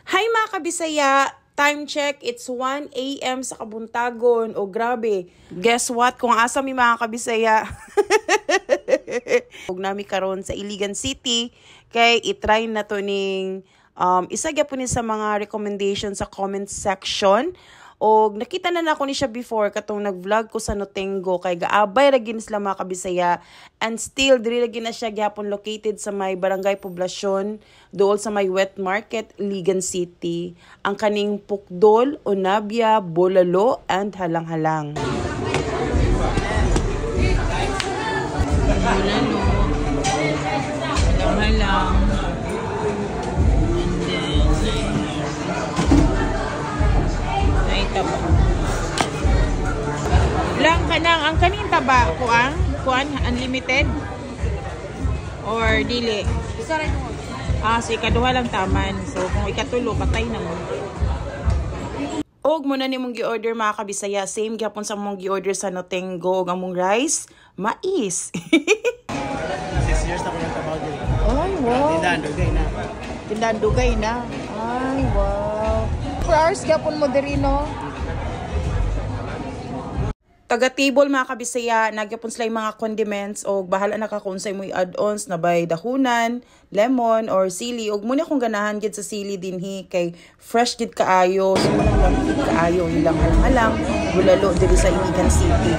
Hi mga kabisaya! Time check, it's 1 a.m. sa Kabuntagon. O grabe, guess what? Kung asa mi mga kabisaya. Huwag nami karon sa Iligan City. Kay itry na to ning isa gyapon ni sa mga recommendation sa comment section. O nakita na nako ni siya before katong nag-vlog ko sa Notengo kay gaabay ra gin sila mga kabisaya, and still diri ra gin na siya gyapon located sa may barangay Poblasyon dool sa may wet market Iligan City. Ang kaning Pukdol, Onabia, Bolalo and Halang-Halang. Bolalo, Halang-Halang. Lang kanang ang kanin taba kuan unlimited or dili. Si kaduha lang taman. So kung ikatulo patay na mo. Og muna ni mong gi-order mga kabisaya, same gyapon sa mong gi-order sa Notengo, og among rice, mais. 6 years na ko yung trabaho dito. Ay, wow. Tindahan, dugay na. Tindahan dugay na. Ay, wow. 4 hours gyapon mo diri no. Taga-table mga kabisaya, nagyapon sila yung mga condiments o bahala na ka kung sa imoy add-ons na by dahunan, lemon, or sili. Og muna kung ganahan gid sa sili dinhi kay fresh gid kaayo. So muna lang gid kaayo ilang halang bulalo diri sa Iligan City.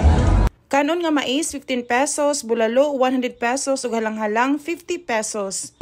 Kanon nga mais 15 pesos, bulalo 100 pesos ug halang-halang 50 pesos.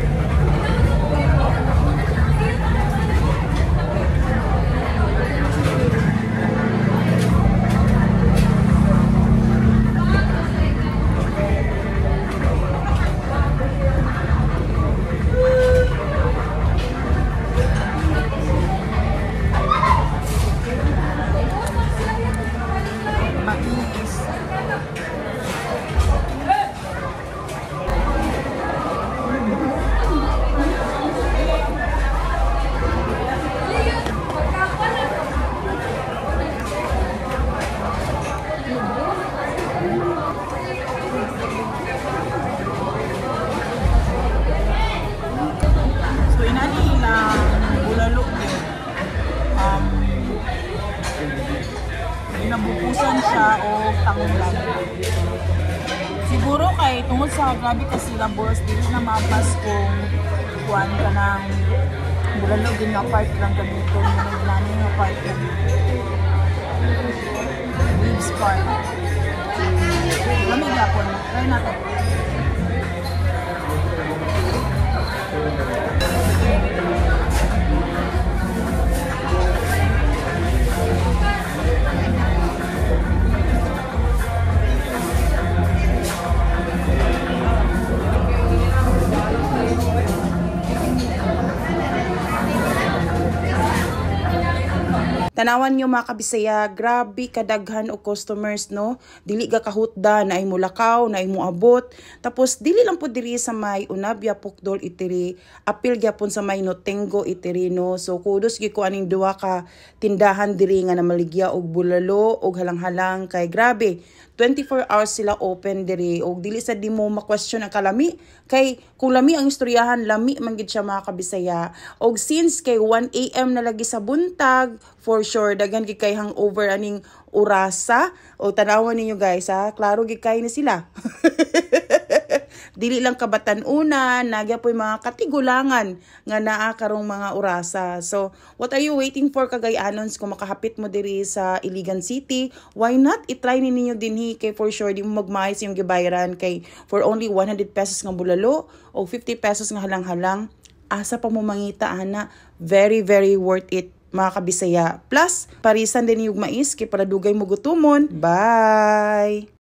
Nabukusan siya o tangulan. Siguro kay tungod sa grabe ka sila boss, dili na mapas kung kuan ka ng bulalo din nga part lang ganito, nani nga part lang. Ribs part. Lamig yapon. Try natin. Tanawan nyo mga kabisaya, grabe kadaghan o customers no. Dili ga kahutda na ay mulakaw, na ay muabot. Tapos dili lang po diri sa may Onabia, Pukdol itiri, apil gyapon sa may Notengo itiri no. So kudos gi ko aning duwa ka tindahan diri nga namaligya og bulalo og halang-halang kay grabe. 24 hours sila open diri og dili sa di mo ma-question ang kalami kay kung lami ang istoryahan lami man gid siya mga kabisaya. Og since kay 1 AM na lagi sa buntag, for sure daghan gid kay hangover aning orasa. O tanawan ninyo guys ha, klaro gid kay ni sila. Dili lang kabatan-una, nagya po yung mga katigulangan nga naa karong mga orasa. So, what are you waiting for kagay-anons kung makahapit mo diri sa Iligan City? Why not? I-try ninyo dinhi kay for sure di mo magmahis yung gibayaran kay for only 100 pesos nga bulalo o 50 pesos nga halang-halang. Asa pa mo mangita ana? Very, very worth it mga kabisaya. Plus, parisan din yung mais kay para dugay mo gutumon. Bye!